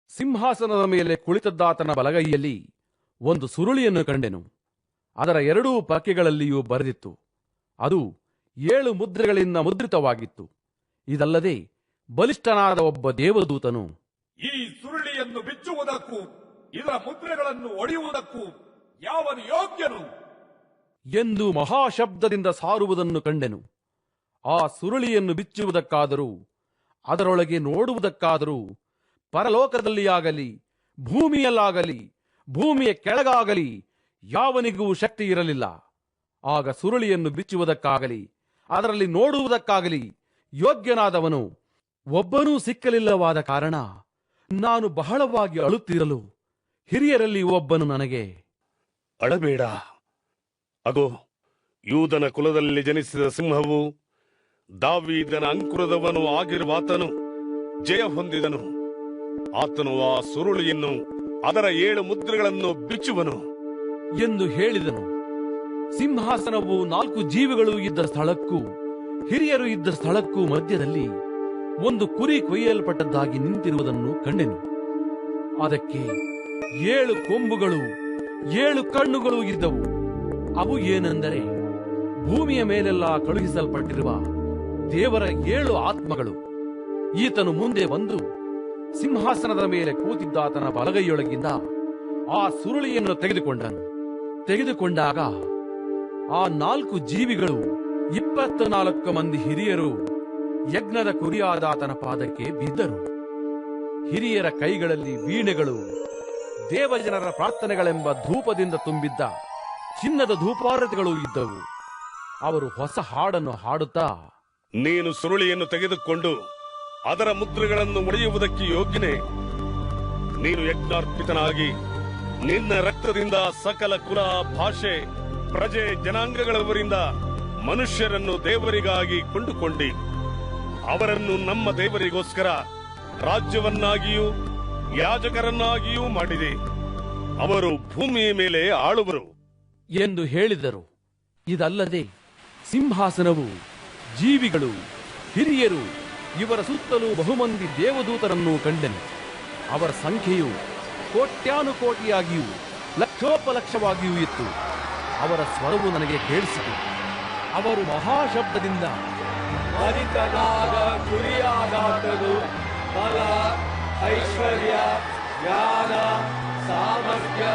ಸಿಂಹಾಸನದ ಮೇಲೆ ಕುಳಿತದ್ದಾತನ ಬಲಗೈಯಲ್ಲಿ ಒಂದು ಸುರುಳಿಯನ್ನು ಕಂಡೆನು. ಅದರ ಎರಡೂ ಪಕ್ಕೆಗಳಲ್ಲಿಯೂ ಬರೆದಿತ್ತು. ಅದು 7 ಮುದ್ರೆಗಳಿಂದ ಮುದ್ರಿತವಾಗಿತ್ತು. ಇದಲ್ಲದೆ ಬಲಿಷ್ಠನಾದ ಒಬ್ಬ ದೇವದೂತನು, ಈ ಸುರುಳಿಯನ್ನು ಬಿಚ್ಚುವುದಕ್ಕೂ ಇದರ ಮುದ್ರೆಗಳನ್ನು ಒಡೆಯುವುದಕ್ಕೂ ಯಾವನು ಯೋಗ್ಯನು ಎಂದು ಮಹಾಶಬ್ದದಿಂದ ಸಾರುವುದನ್ನು ಕಂಡೆನು. ಆ ಸುರುಳಿಯನ್ನು ಬಿಚ್ಚುವುದಕ್ಕಾದರೂ ಅದರೊಳಗೆ ನೋಡುವುದಕ್ಕಾದರೂ ಪರಲೋಕದಲ್ಲಿ ಆಗಲಿ ಭೂಮಿಯಲ್ಲಾಗಲಿ ಭೂಮಿಯ ಕೆಳಗಾಗಲಿ ಯಾವನಿಗೂ ಶಕ್ತಿ ಇರಲಿಲ್ಲ. ಆಗ ಸುರುಳಿಯನ್ನು ಬಿಚ್ಚುವುದಕ್ಕಾಗಲಿ ಅದರಲ್ಲಿ ನೋಡುವುದಕ್ಕಾಗಲಿ ಯೋಗ್ಯನಾದವನು ಒಬ್ಬನೂ ಸಿಕ್ಕಲಿಲ್ಲವಾದ ಕಾರಣ ನಾನು ಬಹಳವಾಗಿ ಅಳುತ್ತಿರಲು ಹಿರಿಯರಲ್ಲಿ ಒಬ್ಬನು ನನಗೆ, ಅಳಬೇಡ, ಅಗೋ ಯೂದನ ಕುಲದಲ್ಲಿ ಜನಿಸಿದ ಸಿಂಹವು ದಾವೀದನ ಅಂಕುರದವನು ಆಗಿರುವಾತನು ಜಯ ಹೊಂದಿದನು. ಆತನು ಆ ಸುರುಳಿಯನ್ನು ಅದರ 7 ಮುದ್ರೆಗಳನ್ನು ಬಿಚ್ಚುವನು ಎಂದು ಹೇಳಿದನು. ಸಿಂಹಾಸನವು 4 ಜೀವಿಗಳು ಇದ್ದ ಸ್ಥಳಕ್ಕೂ ಹಿರಿಯರು ಇದ್ದ ಸ್ಥಳಕ್ಕೂ ಮಧ್ಯದಲ್ಲಿ ಒಂದು ಕುರಿ ಕೊಯ್ಯಲ್ಪಟ್ಟದ್ದಾಗಿ ನಿಂತಿರುವುದನ್ನು ಕಂಡೆನು. ಅದಕ್ಕೆ 7 ಕೊಂಬುಗಳು 7 ಕಣ್ಣುಗಳು ಇದ್ದವು. ಅವು ಏನೆಂದರೆ ಭೂಮಿಯ ಮೇಲೆಲ್ಲ ಕಳುಹಿಸಲ್ಪಟ್ಟಿರುವ ದೇವರ 7 ಆತ್ಮಗಳು. ಈತನು ಮುಂದೆ ಬಂದು ಸಿಂಹಾಸನದ ಮೇಲೆ ಕೂತಿದ್ದಾತನ ಬಲಗೈಯೊಳಗಿಂದ ಆ ಸುರುಳಿಯನ್ನು ತೆಗೆದುಕೊಂಡಾಗ ಆ 4 ಜೀವಿಗಳು 24 ಮಂದಿ ಹಿರಿಯರು ಯಜ್ಞದ ಕುರಿಯಾದಾತನ ಪಾದಕ್ಕೆ ಬಿದ್ದರು. ಹಿರಿಯರ ಕೈಗಳಲ್ಲಿ ವೀಣೆಗಳು, ದೇವಜನರ ಪ್ರಾರ್ಥನೆಗಳೆಂಬ ಧೂಪದಿಂದ ತುಂಬಿದ್ದ ಚಿನ್ನದ ಧೂಪಾರತಿಗಳು ಇದ್ದವು. ಅವರು ಹೊಸ ಹಾಡನ್ನು ಹಾಡುತ್ತಾ, ನೀನು ಸುರುಳಿಯನ್ನು ತೆಗೆದುಕೊಂಡು ಅದರ ಮುದ್ರೆಗಳನ್ನು ಒಡೆಯುವುದಕ್ಕೆ ಯೋಗ್ಯನೇ. ನೀನು ಯಜ್ಞಾರ್ಪಿತನಾಗಿ ನಿನ್ನ ರಕ್ತದಿಂದ ಸಕಲ ಕುಲ, ಭಾಷೆ, ಪ್ರಜೆ, ಜನಾಂಗಗಳವರಿಂದ ಮನುಷ್ಯರನ್ನು ದೇವರಿಗಾಗಿ ಕೊಂಡುಕೊಂಡಿ ಅವರನ್ನು ನಮ್ಮ ದೇವರಿಗೋಸ್ಕರ ರಾಜ್ಯವನ್ನಾಗಿಯೂ ಯಾಜಕರನ್ನಾಗಿಯೂ ಮಾಡಿದೆ. ಅವರು ಭೂಮಿಯ ಮೇಲೆ ಆಳುವರು ಎಂದು ಹೇಳಿದರು. ಇದಲ್ಲದೆ ಸಿಂಹಾಸನವು, ಜೀವಿಗಳು, ಹಿರಿಯರು ಇವರ ಸುತ್ತಲೂ ಬಹುಮಂದಿ ದೇವದೂತರನ್ನು ಕಂಡೆನು. ಅವರ ಸಂಖ್ಯೆಯು ಕೋಟ್ಯಾನುಕೋಟಿಯಾಗಿಯೂ ಲಕ್ಷೋಪಲಕ್ಷವಾಗಿಯೂ ಇತ್ತು. ಅವರ ಸ್ವರವು ನನಗೆ ಕೇಳಿಸಿತು. ಅವರು ಮಹಾಶಬ್ದದಿಂದ, ಬಲಿತನಾದ ಕುರಿಯಾದಾತನು ಬಲ, ಐಶ್ವರ್ಯ, ಜ್ಞಾನ, ಸಾಮರ್ಥ್ಯ,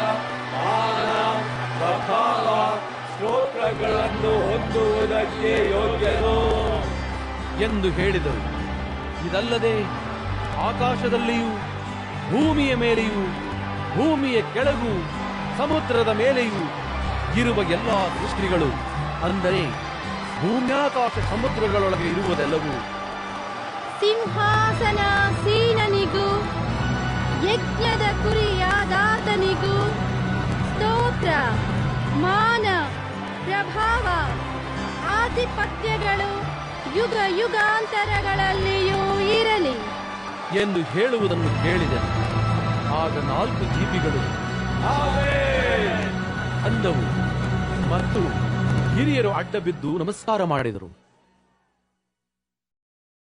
ಮಾನ, ಪ್ರಭಾವ, ಸ್ತೋತ್ರಗಳನ್ನು ಹೊಂದುವುದಕ್ಕೆ ಯೋಗ್ಯನು ಎಂದು ಹೇಳಿದರು. ಇದಲ್ಲದೆ ಆಕಾಶದಲ್ಲಿಯೂ ಭೂಮಿಯ ಮೇಲೆಯೂ ಭೂಮಿಯ ಕೆಳಗೂ ಸಮುದ್ರದ ಮೇಲೆಯೂ ಇರುವ ಎಲ್ಲಾ ಸೃಷ್ಟಿಗಳು, ಅಂದರೆ ಭೂಮ್ಯಾಕಾಶ ಸಮುದ್ರಗಳೊಳಗೆ ಇರುವುದೆಲ್ಲವೂ ಸಿಂಹಾಸನ ಸೀನನಿಗೂ ಯಜ್ಞದ ಕುರಿಯಾದಾತನಿಗೂ ಸ್ತೋತ್ರ, ಮಾನ, ಪ್ರಭಾವ, ಆಧಿಪತ್ಯಗಳು ಯುಗ ಯುಗಾಂತರಗಳಲ್ಲಿಯೂ ಇರಲಿ ಎಂದು ಹೇಳುವುದನ್ನು ಕೇಳಿದನು. ಆಗ 4 ಜೀವಿಗಳು ಅಂದವು ಮತ್ತು ಹಿರಿಯರು ಅಡ್ಡ ಬಿದ್ದು ನಮಸ್ಕಾರ ಮಾಡಿದರು.